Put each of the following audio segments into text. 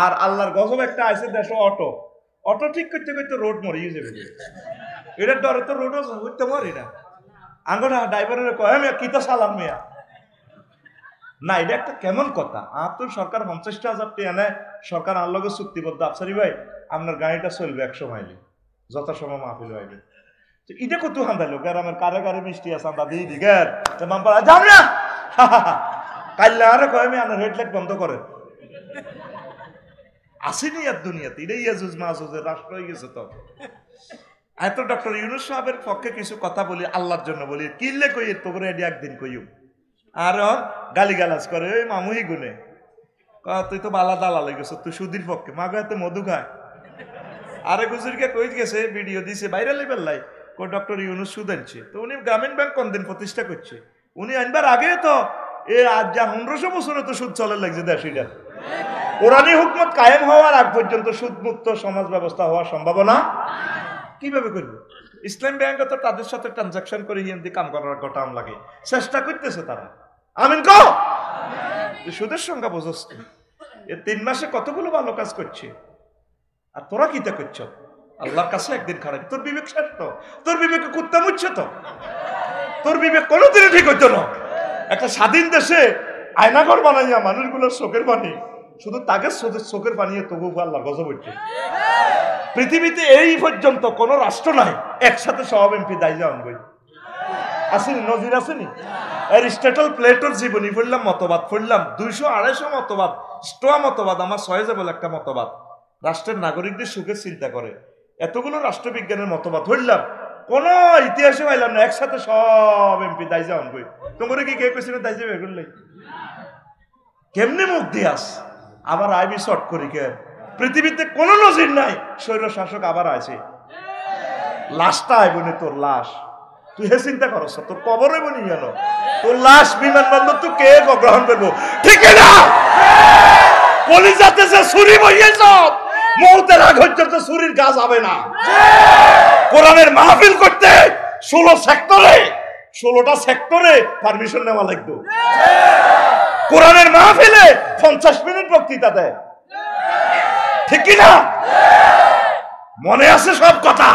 আর আল্লাহর গজব একটা আছে দেশ অটো অটো ঠিক করতে করতে রোড মরিয়ে যাবে এটার ডরে তো রোডও হইতে মরি না আঙ্গটা ড্রাইভারের কয় মেয়া কিতা সালাম মেয়া না এটা একটা কেমন কথা আর তো সরকার 50,000 টাকা নেয় সরকার আনলগে চুক্তিবদ্ধ আফসারি ভাই আপনার গাড়িটা চলবে 100 মাইলে যথাসময় মাহফিল হইবে এটা কত হান্দাই লোক আর আমার কারে কারে মিষ্টি আছে আমরা দিয়ে দি গের মাম্পা যাও না কাইলে আরে কয় আমি আমার হেডলাইট বন্ধ করে আসেনি আর দুনিয়াতে এটাই ইয়াজুজ মাহুজের রাষ্ট্র হয়ে গেছে তো এত ডক্টর ইউনূস সাহেবের পক্ষে কিছু কথা বলি আল্লাহর জন্য বলি কিনলে কই তো করে এটি একদিন কইও আর গালিগালাজ করে ওই মামুহি গুনে তুই তো বালা দালা লেগেছ তুই সুদীর পক্ষে মা গাতে মধু খায় আরে গুজুরকে কই গেছে ভিডিও দিছে বাইরে লেবেল লাই কো ডক্টর ইউনূস সুদ আনছে তো উনি গ্রামীণ ব্যাংক কোন দিন প্রতিষ্ঠা করছে উনি আনবার আগে তো এ আজ যা 1500 বছরে তো সুদ চলে লাগছে দেশিটা কোরআনী হুকমত কায়েম হওয়ার আগ পর্যন্ত সুদমুক্ত সমাজ ব্যবস্থা হওয়ার সম্ভাবনা কিভাবে করবে ইসলাম ব্যাংক তো তাদের সাথে ট্রানজাকশন করে হিন্দি কাম করার ঘটাম লাগে চেষ্টা করতেছে তারা আমিন কো সুদের সংখ্যা বোঝস এ 3 মাসে কতগুলো ভালো কাজ করছে আর তোরা কিতা করছ আল্লাহর কাছে একদিন খারাপ তোর বিবেক শেষ তো তোর বিবেকে কুত্তা মুচ্ছে তো তোর বিবেক কোনোদিনই ঠিক হইতো না একটা স্বাধীন দেশে আয়নাঘর বানাইয়া মানুষগুলোর চোখের পানি শুধু তাকে চোখের পানিয়ে তবু আল্লাহ গজব হচ্ছে পৃথিবীতে এই পর্যন্ত কোন রাষ্ট্র নাই একসাথে সব এমপি দায় যাওয়ান বই আসেনি নজির আসেনি অ্যারিস্টটল প্লেটোর জীবনী পড়লাম মতবাদ পড়লাম 200-250 মতবাদ স্টোয়া মতবাদ আমার সহজে বলে একটা মতবাদ রাষ্ট্রের নাগরিকদের সুখের চিন্তা করে এতগুলো রাষ্ট্রবিজ্ঞানের মতবাদ হইলাম কোন ইতিহাসে পাইলাম না একসাথে সব এমপি দায় যাওয়ান বই তোমরা কি কে পেছনে দায় যাবে এগুলো কেমনে মুখ দিয়াস আবার আইবি শর্ট করি কে পৃথিবীতে কোন নজির নাই স্বৈর শাসক আবার আছে লাশটা আইবনি তোর লাশ তুই হে চিন্তা করছ তোর কবর হইবনি কেন তোর লাশ বিমানবন্দর তুই কে গ্রহণ করবো ঠিক না কলিজাতে যে ছুরি বইয়েছ মৌতের আগ পর্যন্ত ছুরির গাছ হবে না কোরআনের মাহফিল করতে 16টা সেক্টরে পারমিশন নেওয়া লাগবে কোরআনের মাহফিলে 50 মিনিট বক্তৃতা দেয় ঠিক কি না মনে আছে সব কথা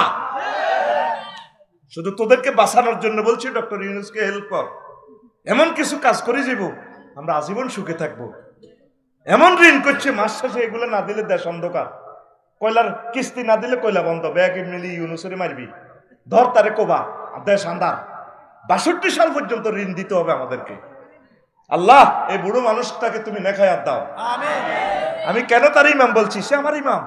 শুধু তোদেরকে বাঁচানোর জন্য বলছি ডক্টর ইউনূসকে হেল্প কর এমন কিছু কাজ করে যাব আমরা আজীবন সুখে থাকবো এমন ঋণ করছে মাস শেষে এগুলো না দিলে দেশ অন্ধকার কয়লার কিস্তি না দিলে কয়লা বন্ধ ব্যাগ মিলি ইউনূসের মারবি ধর তারে কোবা দেশ আন্দার 62 সাল পর্যন্ত ঋণ দিতে হবে আমাদেরকে আল্লাহ এই বুড়ো মানুষটাকে তুমি নেখায়াত দাও আমি কেন তার ইমাম বলছি সে আমার ইমাম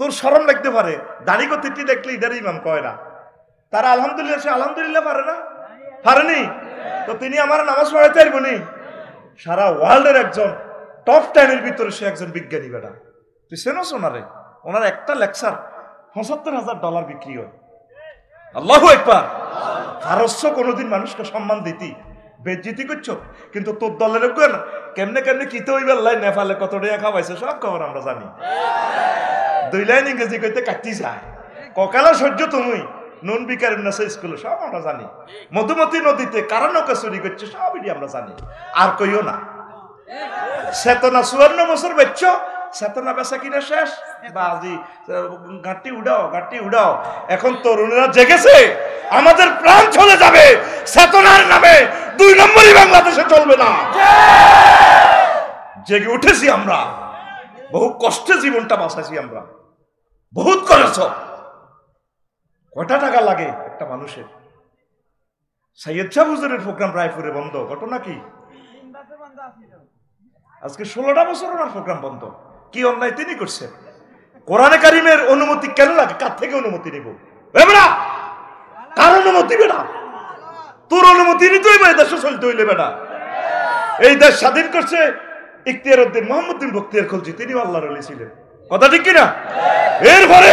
তোর শরম লাগতে পারে দাড়ি কতিটি দেখলে ইদার ইমাম কয় না তারা আলহামদুলিল্লাহ সে আলহামদুলিল্লাহ পারে না পারেনি তো তিনি আমার নামাজ পড়াইতে পারবনি সারা ওয়ার্ল্ডের একজন টপ 10 এর ভিতরে সে একজন বিজ্ঞানী বেটা তুই চেনস ওনারে ওনার একটা লেকচার $75,000 বিক্রি হয় আল্লাহু আকবার ফারস্য কোনোদিন মানুষকে সম্মান দিতি বেজ্জিতি করছো কিন্তু তোর দলের কেমনে কেমনে কিতে হইবার লাই নেপালে কত টাকা খাওয়াইছে সব খবর আমরা জানি 2 লাইন ইংরেজি কইতে কাটি যায় ককালা সহ্য তুমি নুন বিকার স্কুলে সব আমরা জানি মধুমতি নদীতে কারণ নৌকা চুরি করছে সবই আমরা জানি আর কইও না চেতনা 54 বছর বেচ্ছ চেতনা বেচা কিনা শেষ বাজি গাঁটি উড়াও এখন তরুণেরা জেগেছে আমাদের প্রাণ চলে যাবে চেতনার নামে 2 নম্বরই বাংলাদেশে চলবে না জেগে উঠেছি আমরা বহু কষ্টে জীবনটা বাঁচাইছি আমরা বহুত করেছ কয়টা টাকা লাগে একটা মানুষের সৈয়দ শাহ হুজুরের প্রোগ্রাম রায়পুরে বন্ধ ঘটনা কি আজকে 16টা বছর ওনার প্রোগ্রাম বন্ধ কি অন্যায় তিনি করছেন কোরআনে কারিমের অনুমতি কেন লাগে কার থেকে অনুমতি নিব বেটা কার অনুমতি বেটা তোর অনুমতি নিতে হইবে দেশে চলতে হইলে বেটা এই দেশ স্বাধীন করছে ইখতিয়ার উদ্দিন মোহাম্মদ্দিন বখতিয়ার খলজি তিনি আল্লাহর ওলি ছিলেন কথা ঠিক কিনা এরপরে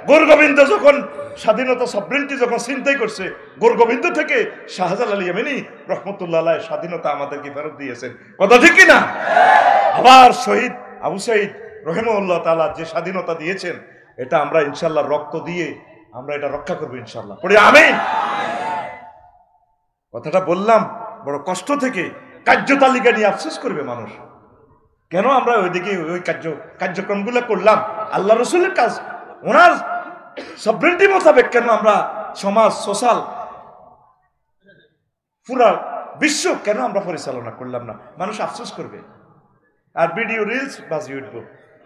গোরগোবিন্দ যখন স্বাধীনতা সভরেন্টি যখন চিন্তাই করছে গোরগোবিন্দ থেকে শাহজালাল ইয়ামানি রহমতুল্লাহ আলাইহি স্বাধীনতা আমাদেরকে ফেরত দিয়েছেন কথা ঠিক কিনা আবার শহীদ আবু সাইদ রহিমাহুল্লাহ তাআলা যে স্বাধীনতা দিয়েছেন এটা আমরা ইনশাআল্লাহ রক্ত দিয়ে আমরা এটা রক্ষা করব ইনশাআল্লাহ পড়ি আমিন কথাটা বললাম বড় কষ্ট থেকে কার্য তালিকা নিয়ে আফসোস করবে মানুষ কেন আমরা ওইদিকে ওই কার্যক্রমগুলো করলাম? আল্লাহ রসুলের কাজ, ওনার সভরেন্টি মোতাবেক কেন আমরা সমাজ, সোশ্যাল, পুরা বিশ্ব কেন আমরা পরিচালনা করলাম না? মানুষ আফসোস করবে। আর ভিডিও রিলস বাজিয়ে উঠবো,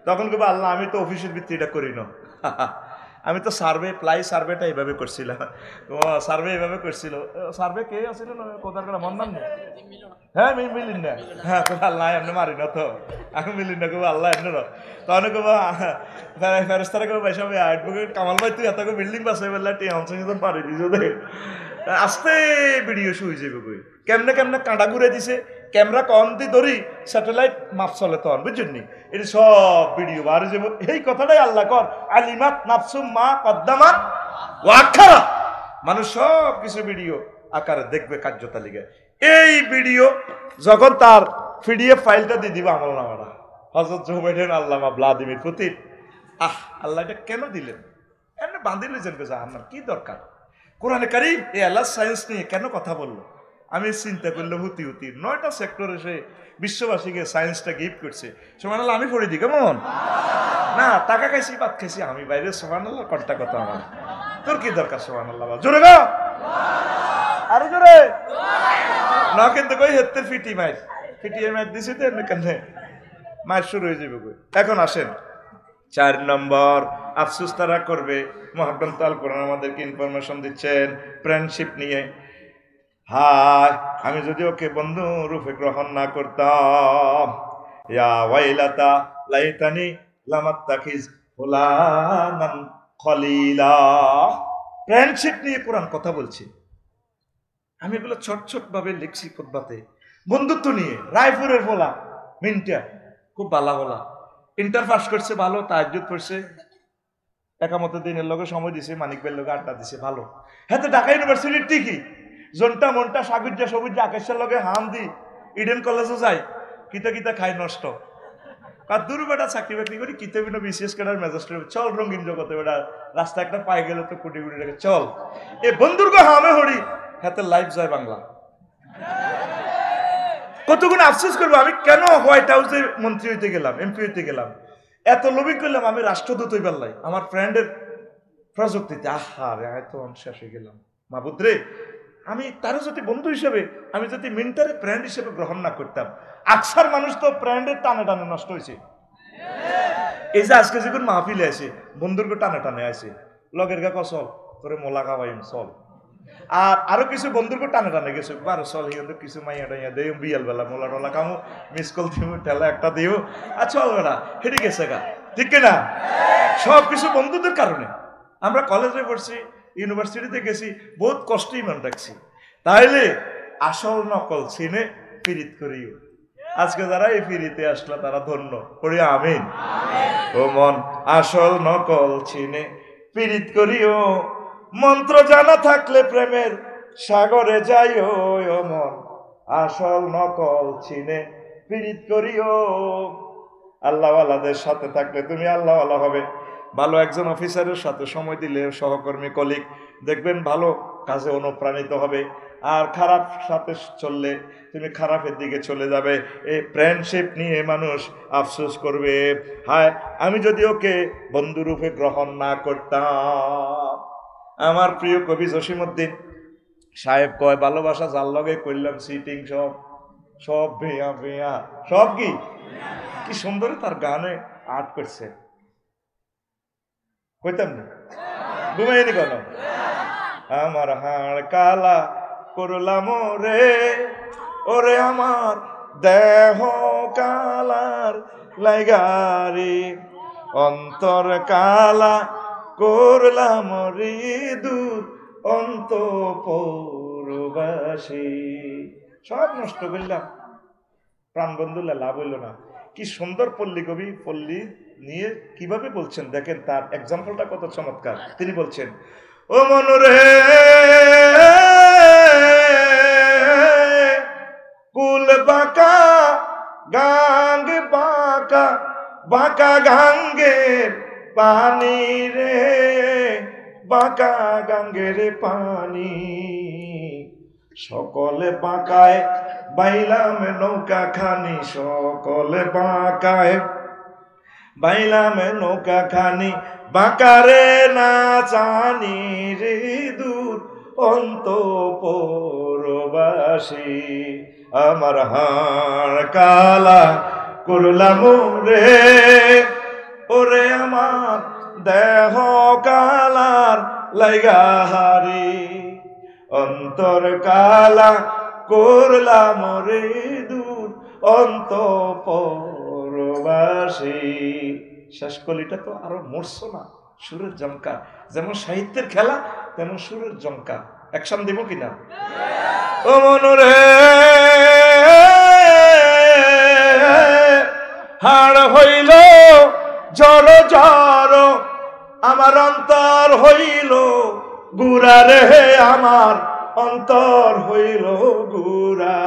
তখন কেবল আল্লাহ আমি তো অফিসের ভিত্তিটা করি না, আমি তো সার্ভে প্লাই সার্ভেটা এইভাবে করছিলাম। ও সার্ভে এইভাবে করছিল, সার্ভে কে আসছিল না কোথার করে মন নাম নেই। হ্যাঁ মিলিন না, হ্যাঁ তো আল্লাহ এমনি মারি না, তো আমি মিলিন না কেবো আল্লাহ এমনি না, তখন কেবো ফেরেস্তারা কেবো পয়সা অ্যাডভোকেট কামাল ভাই তুই এত বিল্ডিং পাশে বললা টি অংশজন পারি দিস দে আস্তে ভিডিও শুয়ে যাবে কই কেমনে কেমনে কাঁটা ঘুরে দিছে, ক্যামেরা কম দি ধরি স্যাটেলাইট মাপ চলে তখন, বুঝছেন নি? এটা সব ভিডিও বার হয়ে যাবো। এই কথাটাই আল্লাহ কর, আলিমাত নাফসুম মা কদ্দামাত ওয়া আখারা, মানুষ সব কিছু ভিডিও আকারে দেখবে কার্যতালিকায়। এই ভিডিও যখন তার পিডিএফ ফাইলটা দিয়ে দিবে আমল নামারা, হযরত জুবাইর আল্লামা ভ্লাদিমির পুতিন, আল্লাহ এটা কেন দিলেন? এমনি বাঁধিলেছেন কে, আমার কি দরকার? কোরআনে কারীম এই আল্লাহ সায়েন্স নিয়ে কেন কথা বললো? আমি চিন্তা করলে হুতি 9টা সেক্টরে সে বিশ্ববাসীকে সায়েন্সটা গিফট করছে। সুবহানাল্লাহ, আমি পড়ে দিই কেমন না, টাকা খাইছি ভাত খাইছি আমি বাইরে, সুবহানাল্লাহ কন্টা কথা আমার, তোর কি দরকার? সুবহানাল্লাহ জোরে গো, আরে জোরে না, কিন্তু কই হেতে ফিটিয়ে মাইর দিছি তো এমনি কেন মার শুরু হয়ে যাবে কই। এখন আসেন 4 নম্বর, আফসোস তারা করবে। মুহাম্মদ আল কোরআন আমাদেরকে ইনফরমেশন দিচ্ছেন ফ্রেন্ডশিপ নিয়ে। হায়, আমি যদি ওকে বন্ধু রূপে গ্রহণ না করতাম, ইয়া ওয়াইলাতা লাইতানি লামাত্তাখিজ ফুলানান খলিলা। ফ্রেন্ডশিপ নিয়ে কোরআন কথা বলছি, আমি এগুলো ছোট ছোট ভাবে লিখছি খুতবাতে। বন্ধুত্ব নিয়ে রায়পুরের বলা মিন্টা খুব ভালো বলা, ইন্টার পাস করছে ভালো, তাহাজ্জুদ পড়ছে, একামতের দিনের লোকে সময় দিছে, মানিক ভাইয়ের লোকে আড্ডা দিছে ভালো। হ্যাঁ, তো ঢাকা ইউনিভার্সিটির ঠিকই জনটা মনটা সাগুজ্জা সবুজ্জা আকাশের লগে হাম দি ইডেন কলেজও যায়, কিতা কিতা খাই নষ্ট আর দূর বেটা চাকরি বাকরি করি কিতে বিনো বিশেষ কেনার মেজাস্টার চল রঙিন জগতে বেটা, রাস্তা একটা পায়ে গেলে তো কোটি কোটি টাকা চল। এ বন্ধুর গো হামে হরি হাতে লাইফ যায় বাংলা। কতগুলো আফসোস করবো, আমি কেন হোয়াইট হাউসে মন্ত্রী হইতে গেলাম, এমপি হইতে গেলাম, এত লোভিং করলাম, আমি রাষ্ট্রদূত হইবার লাই আমার ফ্রেন্ডের প্রযুক্তিতে। আহারে এত শেষ হয়ে গেলাম। মাহবুদ রে, আমি তারও যদি বন্ধু হিসেবে, আমি যদি মিন্টারে ফ্রেন্ড হিসেবে গ্রহণ না করতাম, আকসার মানুষ তো ফ্রেন্ডের টানে টানে নষ্ট হয়েছে। এই যে আজকে যখন মাহফিলে আছে বন্ধুরকে টানে টানে আছে, লগের গা চল তোরে মোলা খাওয়াইম চল, আর আরো কিছু বন্ধুরকে টানে টানে গেছে বারো চল হিন্দু কিছু মাইয়া টাইয়া দেও বিয়াল বেলা মোলা টোলা কামো মিস কল দিও ঠেলা একটা দিও আর চল বেড়া হেঁটে গেছে গা, ঠিক না? সব কিছু বন্ধুদের কারণে। আমরা কলেজে পড়ছি, ইউনিভার্সিটিতে গেছি, বহুত কষ্টই মন রাখছি। তাইলে আসল নকল চিনে পীড়িত করিও। আজকে যারা এই পীড়িতে আসলো তারা ধন্য করি আমিন। ও মন আসল নকল চিনে পীড়িত করিও, মন্ত্র জানা থাকলে প্রেমের সাগরে যাইও। ও মন আসল নকল চিনে পীড়িত করিও। আল্লাহওয়ালাদের সাথে থাকলে তুমি আল্লাহওয়ালা হবে। ভালো একজন অফিসারের সাথে সময় দিলে সহকর্মী কলিগ দেখবেন ভালো কাজে অনুপ্রাণিত হবে, আর খারাপ সাথে চললে তুমি খারাপের দিকে চলে যাবে। এই ফ্রেন্ডশিপ নিয়ে মানুষ আফসোস করবে, হায় আমি যদি ওকে বন্ধুরূপে গ্রহণ না করতাম। আমার প্রিয় কবি জসিমউদ্দিন সাহেব কয়, ভালোবাসা যার লগে করলাম সিটিং সব সব ভেয়া ভেয়া সব কি সুন্দর তার গানে আর্ট করছে, কইতাম না ঘুমাইনি কেন? আমার হাড় কালা করলাম রে ওরে, আমার দেহ কালার লাইগারি, অন্তর কালা করলাম রে দূর অন্ত পৌরবাসী। সব নষ্ট করলাম, প্রাণবন্ধু লাভ হইল না। কি সুন্দর পল্লী কবি পল্লী নিয়ে কিভাবে বলছেন দেখেন, তার এক্সাম্পলটা কত চমৎকার। তিনি বলছেন, ও মনরে কুল বাঁকা গাঙ্গ বাঁকা বাঁকা গাঙ্গের পানি রে, বাঁকা গাঙ্গের পানি সকলে বাঁকায় বাইলাম নৌকা খানি, সকলে বাঁকায় বাইলাম নৌকা খানি, বাঁকারে না জানি রে দূর অন্তঃপুরবাসী। আমার হাড় কালা করলাম রে, ওরে আমার দেহ কালার লাইগা হারি, অন্তর কালা করলাম রে দূর অন্তঃপুরবাসী। শেষ কলিটা তো আরো মরছো না, সুরের জমকা। যেমন সাহিত্যের খেলা তেমন সুরের জমকা। অ্যাকশন দিব কিনা? ও মনরে হাড় হইল জড় জড়, আমার অন্তর হইল গুড়া রে, আমার অন্তর হইল গুড়া।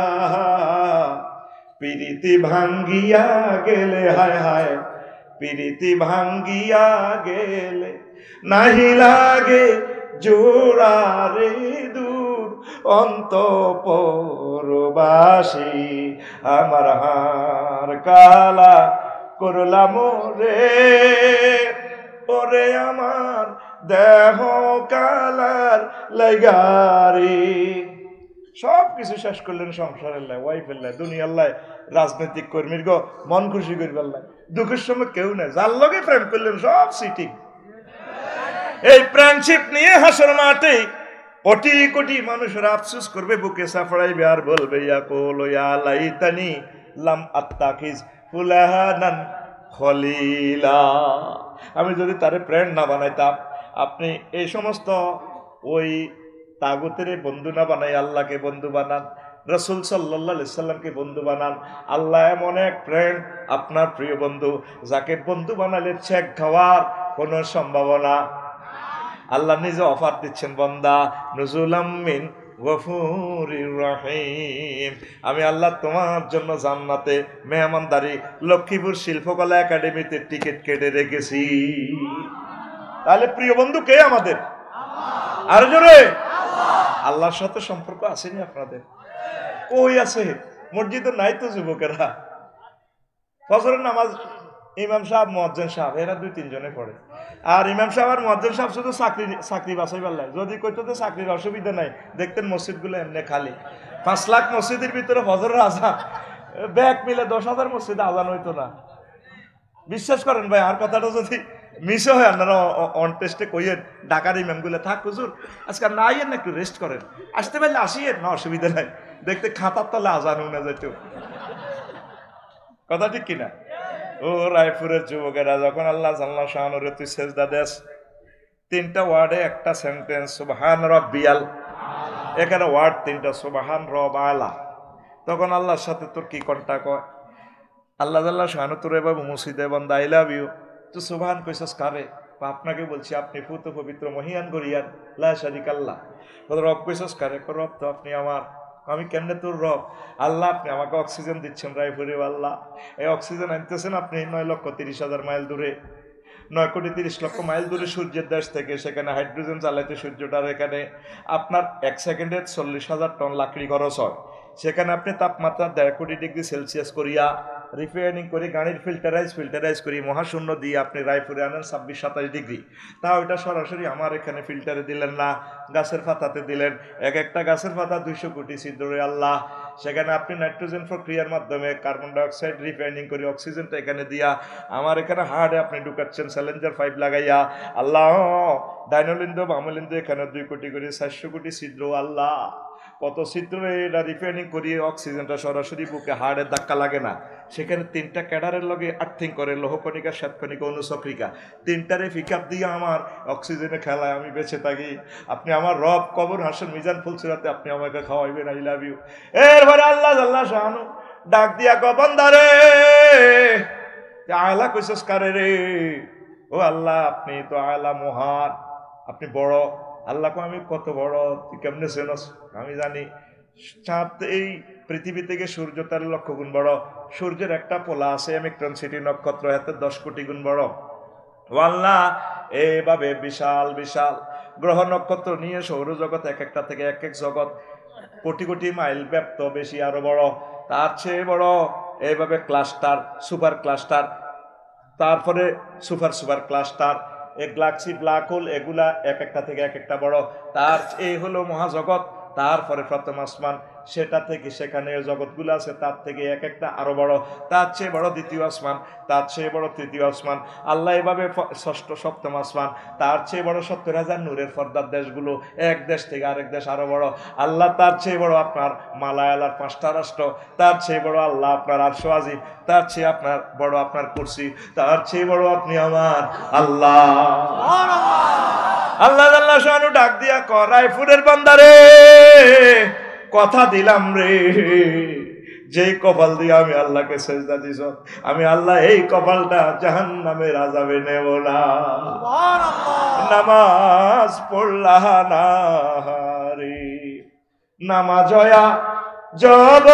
প্রীতি ভাঙ্গিয়া গেলে, হায় হায় প্রীতি ভাঙ্গিয়া গেলে নাহি লাগে জোড়া রে দূর অন্তঃপুরবাসী। আমার হাড় কালা করলাম রে, ওরে আমার দেহ কালার লাইগারি। সব কিছু শেষ করলেন সংসারের লাই, ওয়াইফের লাই, দুনিয়ার লাই, রাজনৈতিক কর্মীর গো মন খুশি করবার লাই। দুঃখের সময় কেউ নাই, যার লগে প্রেম করলেন সব সিটিং। এই ফ্রেন্ডশিপ নিয়ে হাসর মাঠে কোটি কোটি মানুষের আফসোস করবে, বুকে সাফড়াইবে আর বলবে ইয়াকুল ইয়া লাইতানি লাম আত্তাখিজ ফুলাহানান খলিলা। আমি যদি তারে ফ্রেন্ড না বানাইতাম। আপনি এই সমস্ত ওই তাগুতের বন্ধু না বানাই আল্লাহকে বন্ধু বানান, রাসূল সাল্লাল্লাহু আলাইহি সাল্লামকে বন্ধু বানান। আল্লাহ এমন এক ফ্রেন্ড, আপনার প্রিয় বন্ধু, যাকে বন্ধু বানালে চেক খাওয়ার কোনো সম্ভাবনা। আল্লাহ নিজে অফার দিচ্ছেন, বান্দা নুজুলাম মিন গফুরির রহিম, আমি আল্লাহ তোমার জন্য জান্নাতে মেহমানদারি লক্ষ্মীপুর শিল্পকলা একাডেমিতে টিকিট কেটে রেখেছি। তাহলে প্রিয় বন্ধু কে আমাদের? আর জোরে আল্লাহর সাথে সম্পর্ক আসেনি আপনাদের? কই আছে? মসজিদে নাই তো যুবকেরা। ফজরের নামাজ ইমাম সাহেব মুয়াজ্জিন সাহেব এরা 2-3 জনে পড়ে। আর ইমাম সাহেব আর মুয়াজ্জিন সাহেব শুধু চাকরি বাছাইবার লাগে। যদি কইতো তো চাকরির অসুবিধা নাই, দেখতেন মসজিদগুলো এমনি খালি। 5 লাখ মসজিদের ভিতরে ফজরের আজান ব্যাগ মিলে 10,000 মসজিদে আজান হইতো না। বিশ্বাস করেন ভাই, আর কথাটা যদি মিশে হয় আপনারা অন টেস্টে কইয়েন, ঢাকার ইমামগুলো থাক হুজুর আজকে না আইয়েন না, একটু রেস্ট করেন, আসতে পারলে আসিয়েন না, অসুবিধা নাই। দেখতে খাতার তলে আজান না যেত। কথা ঠিক কিনা? ও রায়পুরের যুবকেরা, যখন আল্লাহ জাল্লা শানুরে তুই সেজদা দেস, 3টা ওয়ার্ডে একটা সেন্টেন্স, সুবহান রাব্বিয়াল, এখানে ওয়ার্ড 3টা, সুবহান রব আলা, তখন আল্লাহর সাথে তোর কি কন্টাক্ট হয়? আল্লাহ জাল্লা শানু তোর এবার মুসিদে বান্দা আই লাভ ইউ, তো সুবহান কইছস কারে? আপনাকে বলছি, আপনি পুত পবিত্র মহিয়ান গরিয়ান লা শারিকা আল্লাহ। রব কইছস কারে? রব তো আপনি আমার। আমি কেমনে তোর রব? আল্লাহ আপনি আমাকে অক্সিজেন দিচ্ছেন রায়পুরে, আল্লাহ এই অক্সিজেন আনতেছেন আপনি 9,30,000 মাইল দূরে, 9,30,00,000 মাইল দূরে সূর্যের দেশ থেকে। সেখানে হাইড্রোজেন জ্বালাইতে সূর্যটার এখানে আপনার 1 সেকেন্ডে 40,000 টন লাকড়ি খরচ হয়। সেখানে আপনি তাপমাত্রা 1.5 কোটি ডিগ্রি সেলসিয়াস করিয়া রিফাইনিং করে গাড়ির ফিল্টারাইজ করি মহাশূন্য দিয়ে আপনি রায়পুরে আনেন 26-27 ডিগ্রি। তা ওইটা সরাসরি আমার এখানে ফিল্টারে দিলেন না, গাছের পাতাতে দিলেন। একটা গাছের পাতা 200 কোটি ছিদ্রে আল্লাহ। সেখানে আপনি নাইট্রোজেন প্রক্রিয়ার মাধ্যমে কার্বন ডাইঅক্সাইড রিফাইনিং করে অক্সিজেনটা এখানে দিয়া আমার এখানে হার্টে আপনি ঢুকাচ্ছেন স্যালেঞ্জার 5 লাগাইয়া। আল্লাহ ডাইনোলিন্দ বামলিন্দ এখানে 2 কোটি করে 400 কোটি ছিদ্র। আল্লাহ কত ছিদ্রে এটা রিফাইনিং করিয়ে অক্সিজেনটা সরাসরি বুকে হার্টের ধাক্কা লাগে না। সেখানে 3টা ক্যাডারের লগে আর্থিং করে, লৌহকণিকা, শ্বেতকণিকা, অনুচক্রিকা, 3টারে পিক আপ দিয়ে আমার অক্সিজেনে খেলায় আমি বেঁচে থাকি। আপনি আমার রব, কবর হাসন মিজান ফুলসিরাতে আপনি আমাকে খাওয়াইবেন। I love you. এরপরে আল্লাহ আল্লাহ শাহানু ডাক দিয়া ক বান্দারে আয়লা কইছস কারে রে? ও আল্লাহ আপনি তো আয়লা, মহান, আপনি বড়। আল্লাহ কো আমি কত বড় তুই কেমনে চেনস? আমি জানি চাঁদ এই পৃথিবী থেকে সূর্য তার 1,00,000 গুণ বড়। সূর্যের একটা পোলা আছে অ্যামিক্টন সিটি নক্ষত্র, এতে 10 কোটি গুণ বড়। ও আল্লাহ এইভাবে বিশাল বিশাল গ্রহ নক্ষত্র নিয়ে সৌরজগৎ, এক একটা থেকে এক এক জগৎ কোটি কোটি মাইল ব্যাপ্ত, বেশি আরো বড়, তার চেয়ে বড় এইভাবে ক্লাস্টার, সুপার ক্লাস্টার, তারপরে super super cluster, Galaxy, black hole, এগুলা এক একটা থেকে এক একটা বড়। তার এই হলো মহাজগৎ। তারপরে প্রথম আসমান, সেটা থেকে সেখানে জগৎগুলো আছে, তার থেকে এক একটা আরো বড়, তার চেয়ে বড় দ্বিতীয় আসমান, তার চেয়ে বড় তৃতীয় আসমান, আল্লাহ এভাবে ষষ্ঠ সপ্তম আসমান, তার চেয়ে বড় 70,000 নূরের পর্দার দেশগুলো, এক দেশ থেকে আরেক দেশ আরো বড়। আল্লাহ তার চেয়ে বড় আপনার মালায়ালার 5টা রাষ্ট্র, তার চেয়ে বড় আল্লাহ আপনার আরশ আজিম, তার চেয়ে আপনার বড় আপনার কুরসি, তার চেয়ে বড় আপনি আমার আল্লাহ। আল্লাহ আল্লাহ শানু ডাক দিয়া কর, রায়পুরের বান্দারে কথা দিলাম রে, যেই কপাল দিয়ে আমি আল্লাহকে সেজদা দিছ, আমি আল্লাহ এই কপালটা জাহান্নামের আযাবে নেব না। নামাজ পড়লা না রে, নামাজয়া জব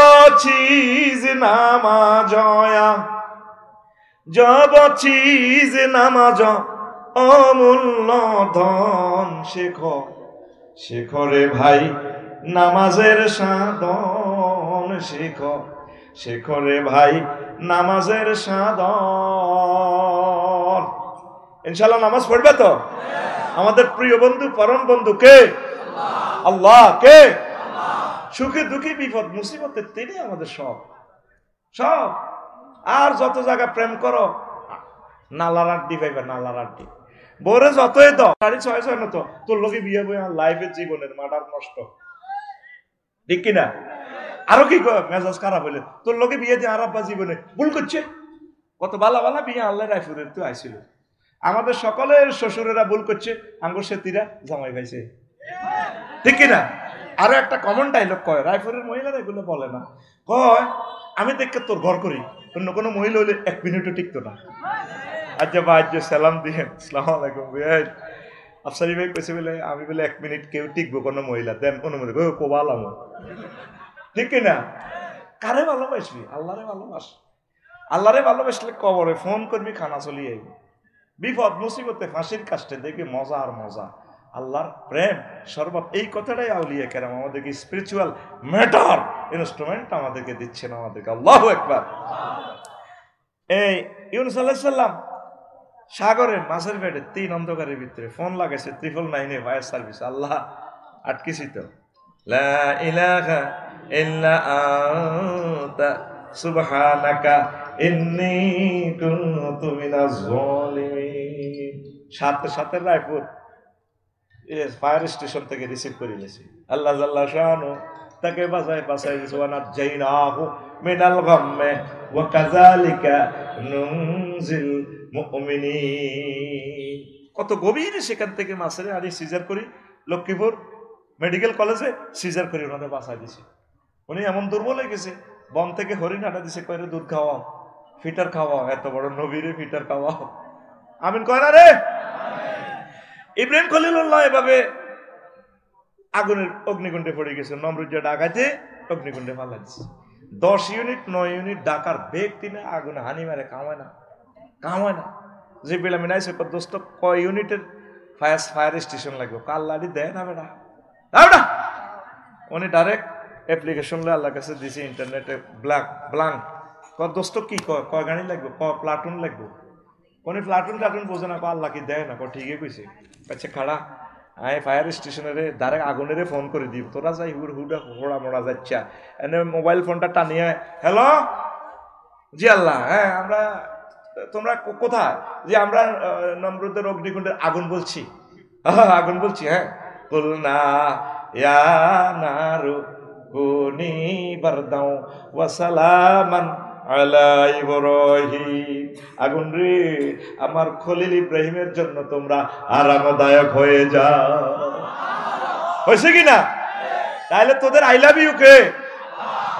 চিজ, নামাজয়া জব চিজ, নামাজ অমূল্য ধন। শেখরে ভাই নামাজের সাধন, শেখরে ভাই নামাজের সাধন। ইনশাআল্লাহ নামাজ পড়বে তো? আমাদের প্রিয় বন্ধু, পরম বন্ধু কে? আল্লাহ। কে? সুখে দুঃখে বিপদ মুসিবতে তিনি আমাদের সব। আর যত জায়গা প্রেম করো, নালার আড্ডি পাইবে, নালার আড্ডি। বোরে যতই দাও, 6.5 না তো তোর লোকে বিয়ে বই লাইফের জীবনের মাটার নষ্ট, ঠিক কিনা? আরো কি মেজাজ খারাপ হইলে তোর লোকে বিয়ে দিয়ে আর আব্বা জীবনে ভুল করছে। কত বালা বালা বিয়ে আল্লাহ রায়পুরের তো আইছিল। আমাদের সকলের শ্বশুরেরা ভুল করছে, আঙ্গুর সেতিরা জামাই পাইছে, ঠিক কিনা? আরো একটা কমন ডায়লগ কয়, রায়পুরের মহিলারা এগুলো বলে না, কয় আমি দেখে তোর ঘর করি, অন্য কোনো মহিলা হইলে 1 মিনিটও টিকতো না। আচ্ছা ভাই, সালাম দিয়ে আসসালামু আলাইকুম ভাই, আফসারি ভাই কইছে বলে আমি বলে 1 মিনিট কেউ টিকবো কোনো মহিলা, দেন অনুমতি, কোবালাম, ঠিক কিনা? কারে ভালোবাসবি? আল্লাহরে ভালোবাস। আল্লাহরে ভালোবাসলে কবরে ফোন করবি, খানা চলিয়ে আইবি। বিপদ মুসিবতে ফাঁসির কাষ্টে দেখবি মজা আর মজা। আল্লাহর প্রেম শরবত, এই কথাটাই আউলিয়া কেরাম আমাদেরকে স্পিরিচুয়াল ম্যাটার ইনস্ট্রুমেন্ট আমাদেরকে দিচ্ছেন, আমাদেরকে। আল্লাহু আকবার। এই ইউনূস আলাইহিস সালাম সাগরের মাছের পেটে 3 অন্ধকারের ভিতরে ফোন লাগাইছে 999 ফায়ার সার্ভিস। আল্লাহ আটকেছি তো, লা ইলাহা ইল্লা আনতা সুবহানাকা ইন্নী কুনতু মিনাজ জালিমিন। সাথে সাথে রায়পুর ফায়ার স্টেশন থেকে রিসিভ করে নিয়েছি। আল্লাহ জাল্লা শানু তাকে বাঁচাই দিয়েছে। ওয়ানাজ্জাইনাহু মিনাল গাম্মি ওয়া কাযালিকা নুনজিল মুমিনিন। কত গভীর সেখান থেকে মাছের আনি সিজার করি, লক্ষ্মীপুর মেডিকেল কলেজে সিজার করি ওনাদের বাঁচাই দিয়েছে। উনি এমন দুর্বল হয়ে গেছে, বন থেকে হরিণ হাঁটা দিছে, কয়রে দুধ খাওয়াও, ফিটার খাওয়াও, এত বড় নবীরে ফিটার খাওয়াও। আমিন কয় না রে? ইব্রাহিম খলিলুল্লাহ এভাবে আগুনের অগ্নিকুণ্ডে পড়ে গেছে, নমরুদ ডাকাইতে অগ্নিকুণ্ডে ফালা দিচ্ছে। 10 ইউনিট 9 ইউনিট ডাকার বেগ তিনি আগুনে হানি মারে, কামায় না। যে বেলা মিনাইছে দোস্ত কয় ইউনিটের ফায়ার স্টেশন লাগবে, কাল্লাড়ি দেয় না বেটা, উনি ডাইরেক্ট অ্যাপ্লিকেশন লে আল্লাহর কাছে দিছে ইন্টারনেটে, ব্লাঙ্ক দোস্ত কি কয় গাড়ি লাগবে, প্লাটুন লাগবে। কোন প্লাটুন বোঝে না, আল্লাহ কি দেয় না, ঠিকই কইছে। আচ্ছা খাড়া, আমি ফায়ার স্টেশনের ডাইরেক্ট আগুনের ফোন করে দিব, তোরা যাই হুড়া হোড়া মোড়া যাচ্ছা, এনে মোবাইল ফোনটা টানিয়ে, হ্যালো জি আল্লাহ, হ্যাঁ আমরা, তোমরা কোথায়? যে আমরা নমরুদের অগ্নিকুণ্ডের আগুন বলছি, হ্যাঁ। কুলনা ইয়া নারু কুনি বারদাও ওয়া সালামান আলা ইব্রাহিম। আগুন রে, আমার খলিল ইব্রাহিমের জন্য তোমরা আরামদায়ক হয়ে যাও। হয়েছে কি না? তাহলে তোদের আই লাভ ইউ কে?